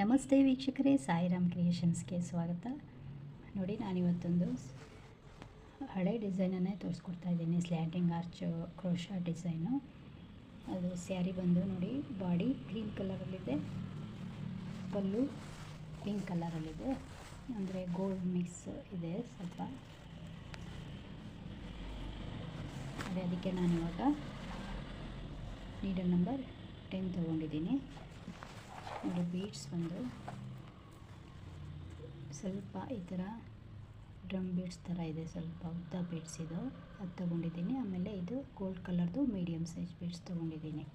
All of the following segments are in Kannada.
ನಮಸ್ತೆ ವೀಕ್ಷಕರೇ, ಸಾಯಿರಾಮ್ ಕ್ರಿಯೇಷನ್ಸ್ಗೆ ಸ್ವಾಗತ. ನೋಡಿ, ನಾನಿವತ್ತೊಂದು ಹಳೆ ಡಿಸೈನನ್ನೇ ತೋರಿಸ್ಕೊಡ್ತಾ ಇದ್ದೀನಿ. Slanting arch crochet design. ಅದು ಸ್ಯಾರಿ ಬಂದು ನೋಡಿ, ಬಾಡಿ ಕ್ರೀಮ್ ಕಲರಲ್ಲಿದೆ, ಪಲ್ಲು ಪಿಂಕ್ ಕಲರಲ್ಲಿದೆ, ಅಂದರೆ ಗೋಲ್ಡ್ ಮಿಕ್ಸ್ ಇದೆ ಸ್ವಲ್ಪ. ಅದಕ್ಕೆ ನಾನಿವಾಗ ನೀಡಲ್ ನಂಬರ್ 10 ತೊಗೊಂಡಿದ್ದೀನಿ. ನೋಡಿ, ಬೀಡ್ಸ್ ಬಂದು ಸ್ವಲ್ಪ ಈ ಥರ ಡ್ರಮ್ ಬೀಡ್ಸ್ ಥರ ಇದೆ, ಸ್ವಲ್ಪ ಉದ್ದ ಬೀಡ್ಸ್ ಇದು, ಅದು ತೊಗೊಂಡಿದ್ದೀನಿ. ಆಮೇಲೆ ಇದು ಗೋಲ್ಡ್ ಕಲರ್ದು ಮೀಡಿಯಮ್ ಸೈಜ್ ಬೀಡ್ಸ್ ತೊಗೊಂಡಿದ್ದೀನಿ.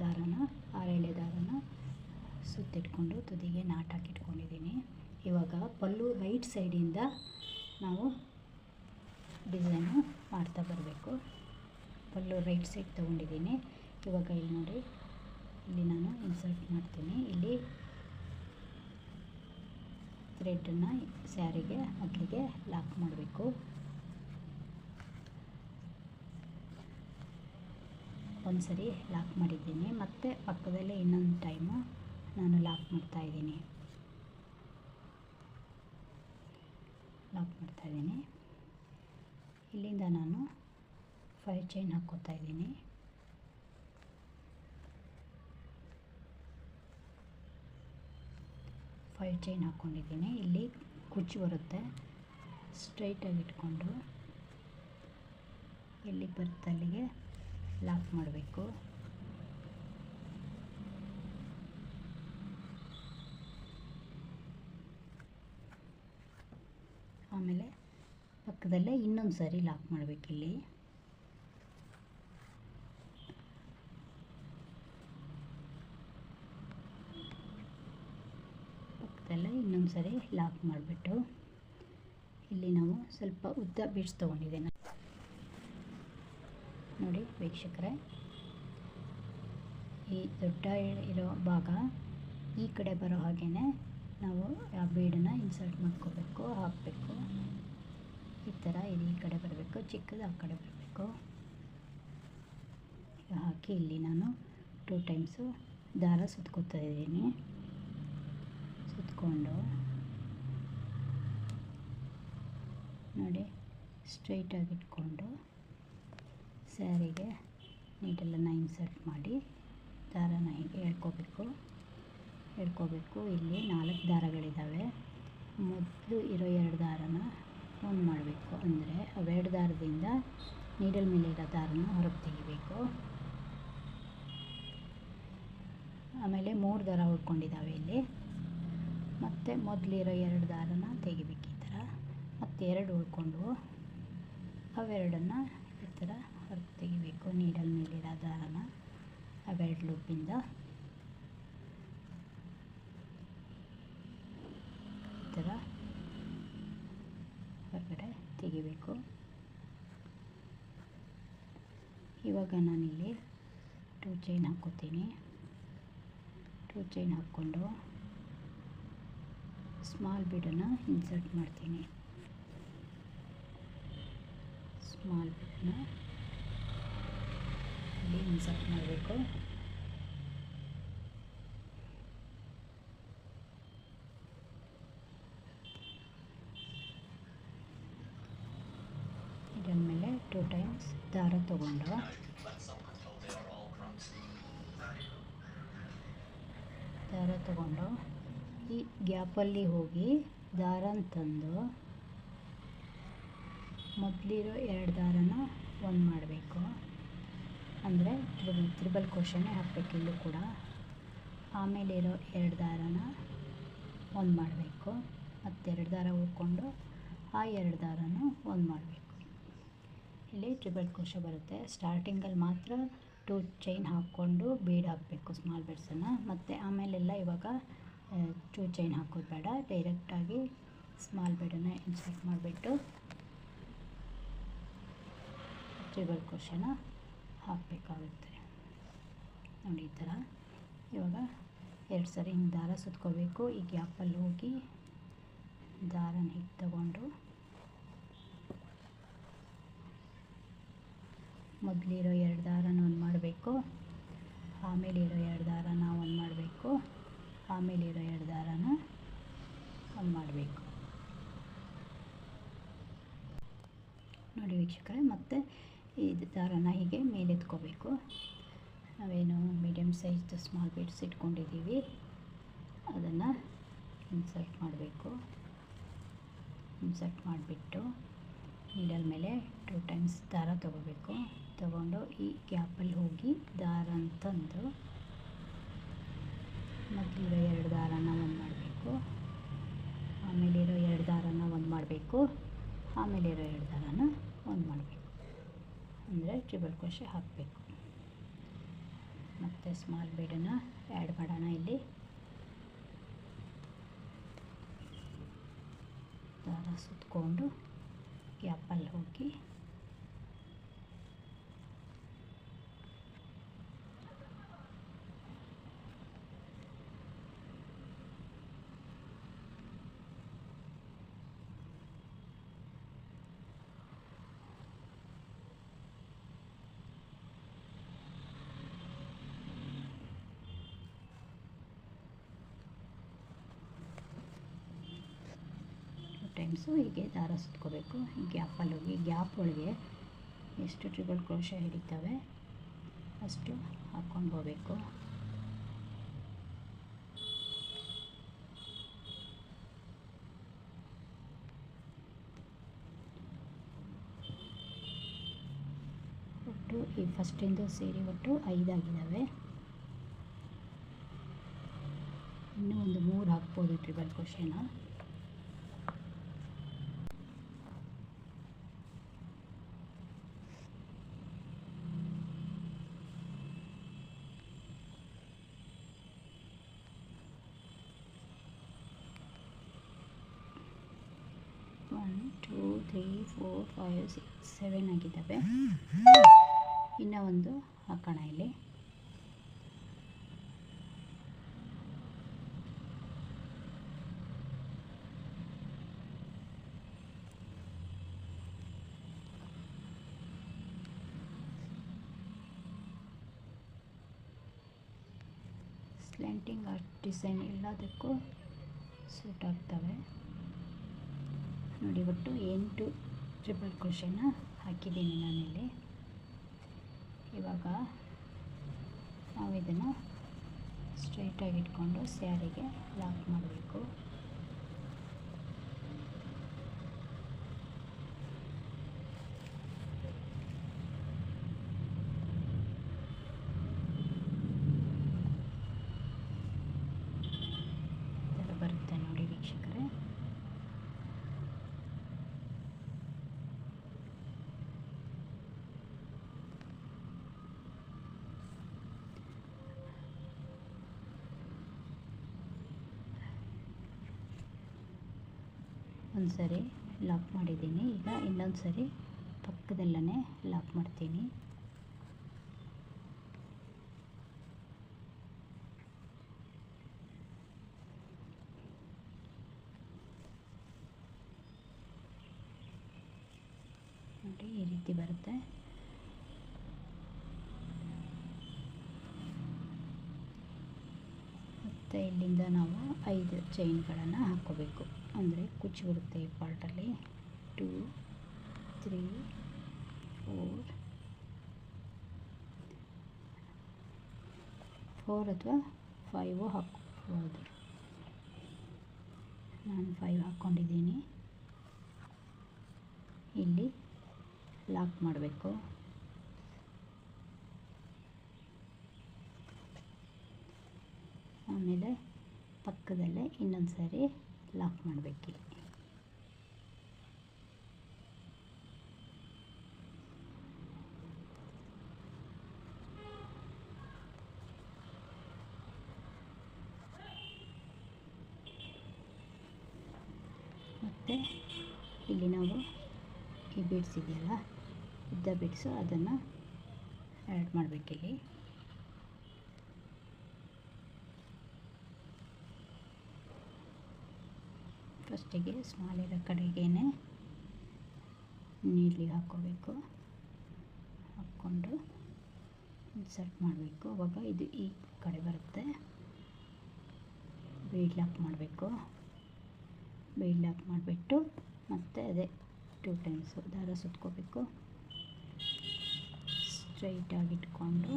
ದಾರನ 6 ದಾರನ ಸುತ್ತಿಟ್ಕೊಂಡು ತುದಿಗೆ ನಾಟ್ ಹಾಕಿಟ್ಕೊಂಡಿದ್ದೀನಿ. ಇವಾಗ ಪಲ್ಲು ರೈಟ್ ಸೈಡಿಂದ ನಾವು ಡಿಸೈನು ಮಾಡ್ತಾ ಬರಬೇಕು. ಪಲ್ಲು ರೈಟ್ ಸೈಡ್ ತೊಗೊಂಡಿದ್ದೀನಿ. ಇವಾಗ ಇಲ್ಲಿ ನೋಡಿ, ಇಲ್ಲಿ ನಾನು ಇನ್ಸರ್ಟ್ ಮಾಡ್ತೀನಿ. ಇಲ್ಲಿ ಥ್ರೆಡನ್ನು ಸ್ಯಾರಿಗೆ ಮೊದಲಿಗೆ ಲಾಕ್ ಮಾಡಬೇಕು. ಒಂದು ಸರಿ ಲಾಕ್ ಮಾಡಿದ್ದೀನಿ, ಮತ್ತು ಪಕ್ಕದಲ್ಲೇ ಇನ್ನೊಂದು ಟೈಮು ನಾನು ಲಾಕ್ ಮಾಡ್ತಾಯಿದ್ದೀನಿ. ಇಲ್ಲಿಂದ ನಾನು 5 ಚೈನ್ ಹಾಕ್ಕೋತಾ ಇದ್ದೀನಿ. ಚೈನ್ ಹಾಕ್ಕೊಂಡಿದ್ದೀನಿ. ಇಲ್ಲಿ ಕುಚ್ಚು ಬರುತ್ತೆ, ಸ್ಟ್ರೈಟಾಗಿ ಇಟ್ಕೊಂಡು ಎಲ್ಲಿಗೆ ಬರುತ್ತೆ ಅಲ್ಲಿಗೆ ಲಾಕ್ ಮಾಡಬೇಕು. ಆಮೇಲೆ ಪಕ್ಕದಲ್ಲೇ ಇನ್ನೊಂದು ಸಾರಿ ಲಾಕ್ ಮಾಡಬೇಕು. ಇಲ್ಲಿ ಇನ್ನೊಂದು ಸರಿ ಲಾಕ್ ಮಾಡಿಬಿಟ್ಟು, ಇಲ್ಲಿ ನಾವು ಸ್ವಲ್ಪ ಉದ್ದ ಬೀಡ್ಸ್ ತೊಗೊಂಡಿದ್ದೇನೆ. ನೋಡಿ ವೀಕ್ಷಕರೇ, ಈ ದೊಡ್ಡ ಇರೋ ಭಾಗ ಈ ಕಡೆ ಬರೋ ಹಾಗೇ ನಾವು ಆ ಬೀಡನ್ನು ಇನ್ಸರ್ಟ್ ಮಾಡ್ಕೋಬೇಕು, ಹಾಕಬೇಕು. ಈ ಥರ ಇದು ಈ ಕಡೆ ಬರಬೇಕು, ಚಿಕ್ಕದು ಆ ಕಡೆ ಬರಬೇಕು. ಹಾಕಿ ಇಲ್ಲಿ ನಾನು 2 ಟೈಮ್ಸು ದಾರ ಸುತ್ಕೋತಾ ಇದ್ದೀನಿ. ಸುತ್ಕೊಂಡು ನೋಡಿ, ಸ್ಟ್ರೈಟಾಗಿ ಇಟ್ಕೊಂಡು ಸ್ಯಾರಿಗೆ ನೀಡಲನ್ನು ಇನ್ಸರ್ಟ್ ಮಾಡಿ ದಾರನ ಹೀಗೆ ಎಳ್ಕೋಬೇಕು. ಇಲ್ಲಿ 4 ದಾರಗಳಿದ್ದಾವೆ. ಮೊದಲು ಇರೋ 2 ದಾರನ ಒಂದು ಮಾಡಬೇಕು, ಅಂದರೆ ಅವೆರಡು ದಾರದಿಂದ ನೀಡಲ್ ಮೇಲೆ ಇರೋ ದಾರನ ಹೊರಗೆ ತೆಗಿಬೇಕು. ಆಮೇಲೆ 3 ದಾರ ಉಳ್ಕೊಂಡಿದ್ದಾವೆ ಇಲ್ಲಿ, ಮತ್ತು ಮೊದಲಿರೋ 2 ದಾರನ ತೆಗಿಬೇಕು ಈ ಥರ. ಮತ್ತು 2 ಉಳ್ಕೊಂಡು ಅವೆರಡನ್ನು ಈ ಥರ ಹೊರಗೆ ತೆಗಿಬೇಕು. ನೀಡಲ್ ಮೇಲಿರೋ ದಾರನ ಅವೆರಡು ಲೂಪಿಂದ ಈ ಥರ ಹೊರಗಡೆ ತೆಗಿಬೇಕು. ಇವಾಗ ನಾನಿಲ್ಲಿ 2 ಚೈನ್ ಹಾಕ್ಕೋತೀನಿ. 2 ಚೈನ್ ಹಾಕ್ಕೊಂಡು ಸ್ಮಾಲ್ ಬೀಡನ್ನು ಇನ್ಸರ್ಟ್ ಮಾಡ್ತೀನಿ. ಸ್ಮಾಲ್ ಬೀಡನ್ನ ಇಲ್ಲಿ ಇನ್ಸರ್ಟ್ ಮಾಡಬೇಕು. ಇದರ ಮೇಲೆ 2 ಟೈಮ್ಸ್ ದಾರ ತಗೊಂಡು ಈ ಗ್ಯಾಪಲ್ಲಿ ಹೋಗಿ ದಾರನ ತಂದು ಮೊದಲಿರೋ 2 ದಾರನ ಒಂದು ಮಾಡಬೇಕು. ಅಂದರೆ ತ್ರಿಬಲ್ ಕ್ರೋಶನೇ ಹಾಕಬೇಕು ಇಲ್ಲೂ ಕೂಡ. ಆಮೇಲೆ ಇರೋ 2 ದಾರನ ಒಂದು ಮಾಡಬೇಕು, ಮತ್ತು 2 ದಾರ ಉಳ್ಕೊಂಡು ಆ 2 ದಾರನ ಒಂದು ಮಾಡಬೇಕು. ಇಲ್ಲಿ ಟ್ರಿಬಲ್ ಕ್ರೋಶ ಬರುತ್ತೆ. ಸ್ಟಾರ್ಟಿಂಗಲ್ಲಿ ಮಾತ್ರ 2 ಚೈನ್ ಹಾಕ್ಕೊಂಡು ಬೀಡ್ ಹಾಕಬೇಕು, ಸ್ಮಾಲ್ ಬೀಡ್ಸನ್ನು. ಮತ್ತು ಆಮೇಲೆಲ್ಲ ಇವಾಗ 2 ಚೈನ್ ಹಾಕೋದು ಬೇಡ, ಡೈರೆಕ್ಟಾಗಿ ಸ್ಮಾಲ್ ಬೀಡನ್ನು ಇನ್ಸರ್ಟ್ ಮಾಡಿಬಿಟ್ಟು ಟ್ರಿಬಲ್ ಕ್ರೋಶನ ಹಾಕಬೇಕಾಗುತ್ತೆ. ನೋಡಿ ಈ ಥರ. ಇವಾಗ 2 ಸರಿ ಹಿಂಗೆ ದಾರ ಸುತ್ಕೋಬೇಕು. ಈ ಗ್ಯಾಪಲ್ಲಿ ಹೋಗಿ ದಾರನ ಹೀಗೆ ತಗೊಂಡು ಮೊದಲಿರೋ 2 ದಾರನ ಒಂದು ಮಾಡಬೇಕು, ಆಮೇಲೆ ಇರೋ 2 ದಾರನ ಒಂದು ಮಾಡಬೇಕು, ಆಮೇಲಿರೋ 2 ದಾರನ ಒಂದು ಮಾಡಬೇಕು. ನೋಡಿ ವೀಕ್ಷಕರೇ, ಮತ್ತೆ ಈ ದಾರನ ಹೀಗೆ ಮೇಲೆತ್ಕೋಬೇಕು. ನಾವೇನು ಮೀಡಿಯಮ್ ಸೈಜ್ದು ಸ್ಮಾಲ್ ಬೀಡ್ಸ್ ಇಟ್ಕೊಂಡಿದ್ದೀವಿ ಅದನ್ನು ಇನ್ಸರ್ಟ್ ಮಾಡಬೇಕು. ಇನ್ಸರ್ಟ್ ಮಾಡಿಬಿಟ್ಟು ನೀಡಲ್ ಮೇಲೆ 2 ಟೈಮ್ಸ್ ದಾರ ತಗೋಬೇಕು. ತಗೊಂಡು ಈ ಗ್ಯಾಪಲ್ಲಿ ಹೋಗಿ ದಾರನ ತಂದು ಮೊದಲಿರೋ 2 ದಾರನ ಒಂದು ಮಾಡಬೇಕು, ಆಮೇಲಿರೋ 2 ದಾರನ ಒಂದು ಮಾಡಬೇಕು, ಆಮೇಲಿರೋ 2 ದಾರನ ಒಂದು ಮಾಡಬೇಕು. ಅಂದರೆ ಟ್ರಿಬಲ್ ಕ್ರೋಶೆ ಹಾಕಬೇಕು. ಮತ್ತು ಸ್ಮಾಲ್ ಬೀಡನ್ನು ಆ್ಯಡ್ ಮಾಡೋಣ. ಇಲ್ಲಿ ದಾರ ಸುತ್ತಕೊಂಡು ಗ್ಯಾಪಲ್ಲಿ ಹೋಗಿ ಟೈಮ್ಸು ಹೀಗೆ ದಾರ ಸುತ್ಕೋಬೇಕು. ಈ ಗ್ಯಾಪಲ್ಲಿ ಹೋಗಿ ಗ್ಯಾಪ್ ಒಳಗೆ ಎಷ್ಟು ಟ್ರಿಬಲ್ ಕ್ರೋಶೆ ಹಿಡಿತವೆ ಅಷ್ಟು ಹಾಕ್ಕೊಂಡು ಹೋಗಬೇಕು. ಒಟ್ಟು ಈ ಫಸ್ಟಿಂದು ಸೇರಿ ಒಟ್ಟು 5 ಆಗಿದ್ದಾವೆ. ಇನ್ನೂ ಒಂದು 3 ಹಾಕ್ಬೋದು ಟ್ರಿಬಲ್ ಕ್ರೋಶೆನ. ಒನ್ 2 3 4 5 6 7 ಆಗಿದ್ದಾವೆ. ಇನ್ನೂ ಒಂದು ಹಾಕೋಣ. ಇಲ್ಲಿ ಸ್ಲ್ಯಾಂಟಿಂಗ್ ಆರ್ಟ್ ಡಿಸೈನ್ ಎಲ್ಲದಕ್ಕೂ ಸೂಟ್ ಆಗ್ತವೆ. ನೋಡಿ, ಒಟ್ಟು 8 ಟ್ರಿಬಲ್ ಕ್ರೋಶೆನ ಹಾಕಿದ್ದೀನಿ ನಾನಿಲ್ಲಿ. ಇವಾಗ ನಾವು ಇದನ್ನು ಸ್ಟ್ರೈಟಾಗಿ ಇಟ್ಕೊಂಡು ಸ್ಯಾರಿಗೆ ಲಾಕ್ ಮಾಡಬೇಕು. ಬರುತ್ತೆ ನೋಡಿ ವೀಕ್ಷಕರೇ. ಒಂದು ಸರಿ ಲಾಕ್ ಮಾಡಿದ್ದೀನಿ. ಈಗ ಇನ್ನೊಂದು ಸರಿ ಪಕ್ಕದಲ್ಲೇ ಲಾಕ್ ಮಾಡ್ತೀನಿ. ನೋಡಿ, ಈ ರೀತಿ ಬರುತ್ತೆ. ಮತ್ತು ಇಲ್ಲಿಂದ ನಾವು 5 ಚೈನ್ಗಳನ್ನು ಹಾಕ್ಕೋಬೇಕು. ಅಂದರೆ ಕುಚ್ಚು ಬರುತ್ತೆ ಈ ಪಾರ್ಟಲ್ಲಿ. 2 3 4 ಅಥವಾ 5 ಹಾಕ್ಬೋದು. ನಾನು 5 ಹಾಕ್ಕೊಂಡಿದ್ದೀನಿ. ಇಲ್ಲಿ ಲಾಕ್ ಮಾಡಬೇಕು. ಆಮೇಲೆ ಪಕ್ಕದಲ್ಲೇ ಇನ್ನೊಂದು ಸರಿ ಲಾಕ್ ಮಾಡಬೇಕು. ಮತ್ತು ಇಲ್ಲಿ ನಾವು ಈ ಬೀಡ್ಸ್ ಇದೆಯಲ್ಲ, ಉದ್ದ ಬೀಡ್ಸು, ಅದನ್ನು ಆ್ಯಡ್ ಮಾಡಬೇಕಿಲ್ಲಿ. ಫಸ್ಟಿಗೆ ಸ್ಮಾಲ್ ಇರೋ ಕಡೆಗೇ ನೀಡ್ಲಿಗೆ ಹಾಕ್ಕೋಬೇಕು. ಹಾಕ್ಕೊಂಡು ಇನ್ಸರ್ಟ್ ಮಾಡಬೇಕು. ಆವಾಗ ಇದು ಈ ಕಡೆ ಬರುತ್ತೆ. ಬೀಡ್ ಲಾಕ್ ಮಾಡಬೇಕು. ಬೀಡ್ ಲಾಕ್ ಮಾಡಿಬಿಟ್ಟು ಮತ್ತೆ ಅದೇ 2 ಟೈಮ್ಸು ದಾರ ಸುತ್ಕೋಬೇಕು. ಸ್ಟ್ರೈಟಾಗಿ ಇಟ್ಕೊಂಡು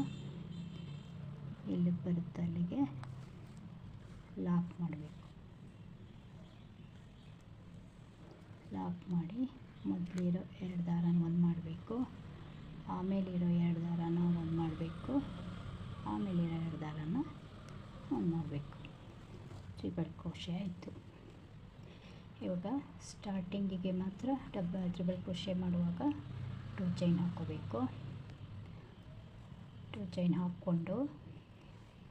ಎಲ್ಲಿಗೆ ಬರುತ್ತೆ ಅಲ್ಲಿಗೆ ಲಾಕ್ ಮಾಡಬೇಕು. ಲಾಕ್ ಮಾಡಿ ಮೊದಲಿರೋ 2 ದಾರನ ಒಂದು ಮಾಡಬೇಕು, ಆಮೇಲಿರೋ 2 ದಾರನ ಒಂದು ಮಾಡಬೇಕು, ಆಮೇಲಿರೋ 2 ದಾರನ ಒಂದು ಮಾಡಬೇಕು. ಟ್ರಿಬಲ್ ಕ್ರೋಶೆ ಆಯಿತು. ಇವಾಗ ಸ್ಟಾರ್ಟಿಂಗಿಗೆ ಮಾತ್ರ ಟ್ರಿಬಲ್ ಕ್ರೋಶೆ ಮಾಡುವಾಗ 2 ಚೈನ್ ಹಾಕ್ಕೋಬೇಕು. 2 ಚೈನ್ ಹಾಕ್ಕೊಂಡು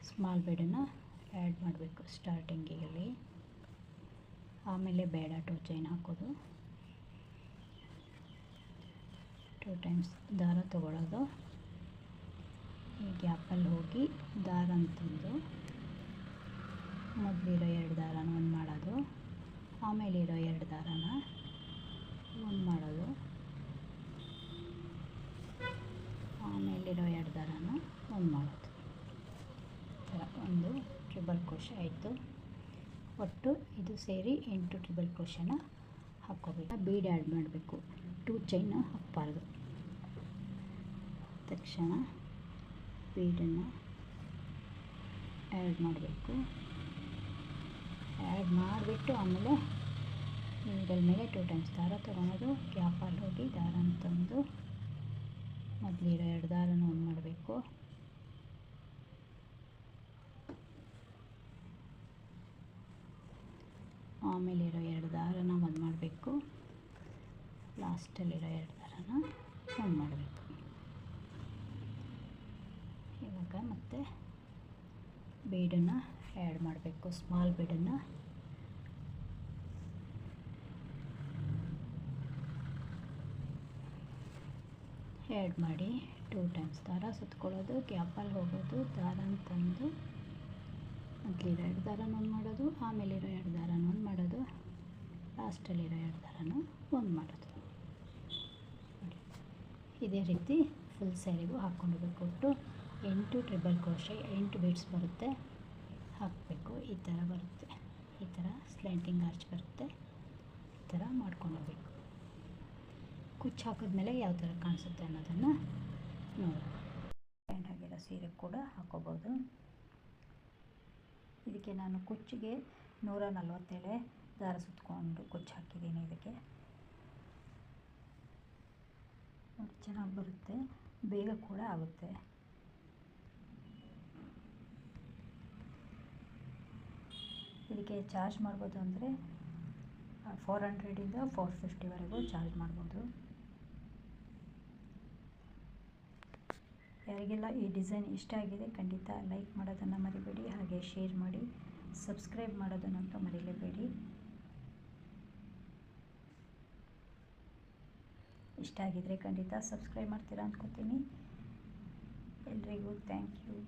ಸ್ಮಾಲ್ ಬೀಡನ್ನು ಆ್ಯಡ್ ಮಾಡಬೇಕು ಸ್ಟಾರ್ಟಿಂಗಿಗೆ. ಆಮೇಲೆ ಬೇಡ 2 ಚೈನ್ ಹಾಕೋದು. 2 ಟೈಮ್ಸ್ ದಾರ ತಗೊಳ್ಳೋದು. ಈ ಗ್ಯಾಪಲ್ಲಿ ಹೋಗಿ ದಾರ ತಂದು ಮೊದಲಿರೋ 2 ದಾರನ ಒಂದು ಮಾಡೋದು, ಆಮೇಲಿರೋ 2 ದಾರನ ಒಂದು ಮಾಡೋದು, ಆಮೇಲಿರೋ 2 ದಾರನ ಒಂದು ಮಾಡೋದು. ಈ ಥರ ಒಂದು ಟ್ರಿಬಲ್ ಕ್ರೋಶೆ ಆಯಿತು. ಒಟ್ಟು ಇದು ಸೇರಿ 8 ಟ್ರಿಬಲ್ ಕ್ರೋಶೆನ ಹಾಕ್ಕೋಬೇಕು. ಬೀಡ್ ಆ್ಯಡ್ ಮಾಡಬೇಕು. 2 ಚೈನ್ ಹಾಕಬಾರ್ದು. ತಕ್ಷಣ ಬೀಡನ್ನು ಆ್ಯಡ್ ಮಾಡಬೇಕು. ಆ್ಯಡ್ ಮಾಡಿಬಿಟ್ಟು ಆಮೇಲೆ ನೀಡಲ್ ಮೇಲೆ 2 ಟೈಮ್ಸ್ ದಾರ ತೊಗೊಳೋದು, ಗ್ಯಾಪಲ್ಲಿ ಹೋಗಿ ದಾರನ ತಂದು ಮೊದಲಿರೋ 2 ದಾರನ ಒಂದು ಮಾಡಬೇಕು, ಆಮೇಲಿರೋ 2 ದಾರನ ಒಂದು ಮಾಡಬೇಕು, ಲಾಸ್ಟಲ್ಲಿರೋ 2 ದಾರನ ಒಂದು ಮಾಡಬೇಕು. ಇವಾಗ ಮತ್ತೆ ಬೀಡನ್ನು ಆ್ಯಡ್ ಮಾಡಬೇಕು. ಸ್ಮಾಲ್ ಬೀಡನ್ನು ಆ್ಯಡ್ ಮಾಡಿ 2 ಟೈಮ್ಸ್ ದಾರ ಸುತ್ಕೊಳ್ಳೋದು, ಗ್ಯಾಪಲ್ಲಿ ಹೋಗೋದು, ದಾರನ ತಂದು ಮೊದಲಿರೋ 2 ದಾರನ ಒಂದು ಮಾಡೋದು, ಆಮೇಲಿರೋ 2 ದಾರನ ಒಂದು ಮಾಡೋದು, ಲಾಸ್ಟಲ್ಲಿರೋ 2 ದಾರನ ಒಂದು ಮಾಡೋದು. ನೋಡಿ, ಇದೇ ರೀತಿ ಫುಲ್ ಸ್ಯಾರಿಗೂ ಹಾಕ್ಕೊಂಡೋಗ್ಬೇಕು. ಒಟ್ಟು 8 ಟ್ರಿಬಲ್ ಕ್ರೋಶೆ, 8 ಬೀಡ್ಸ್ ಬರುತ್ತೆ, ಹಾಕಬೇಕು. ಈ ಥರ ಬರುತ್ತೆ. ಈ ಥರ ಸ್ಲ್ಯಾಂಟಿಂಗ್ ಆರ್ಚ್ ಬರುತ್ತೆ. ಈ ಥರ ಮಾಡ್ಕೊಂಡು ಹೋಗ್ಬೇಕು. ಕುಚ್ಚು ಹಾಕಿದ್ಮೇಲೆ ಯಾವ ಥರ ಕಾಣಿಸುತ್ತೆ ಅನ್ನೋದನ್ನು ನೋಡೋಣ. ಗ್ರ್ಯಾಂಡ್ ಆಗಿರೋ ಸೀರೆ ಕೂಡ ಹಾಕೋಬೋದು. ಇದಕ್ಕೆ ನಾನು ಕುಚ್ಚಿಗೆ 147 ದಾರ ಸುತ್ಕೊಂಡು ಕುಚ್ಚು ಹಾಕಿದ್ದೀನಿ. ಇದಕ್ಕೆ ಚೆನ್ನಾಗಿ ಬರುತ್ತೆ, ಬೇಗ ಕೂಡ ಆಗುತ್ತೆ. ಇದಕ್ಕೆ ಚಾರ್ಜ್ ಮಾಡ್ಬೋದು ಅಂದರೆ 400ಇಂದ 450ವರೆಗೂ ಚಾರ್ಜ್ ಮಾಡ್ಬೋದು. ಯಾರಿಗೆಲ್ಲ ಈ ಡಿಸೈನ್ ಇಷ್ಟ ಆಗಿದೆ ಖಂಡಿತ ಲೈಕ್ ಮಾಡೋದನ್ನು ಮರಿಬೇಡಿ, ಹಾಗೆ ಶೇರ್ ಮಾಡಿ, ಸಬ್ಸ್ಕ್ರೈಬ್ ಮಾಡೋದನ್ನಂತೂ ಮರಿಲೇಬೇಡಿ. ಇಷ್ಟ ಆಗಿದರೆ ಖಂಡಿತ ಸಬ್ಸ್ಕ್ರೈಬ್ ಮಾಡ್ತೀರಾ ಅಂದ್ಕೊತೀನಿ. ಎಲ್ರಿಗೂ ಥ್ಯಾಂಕ್ ಯು.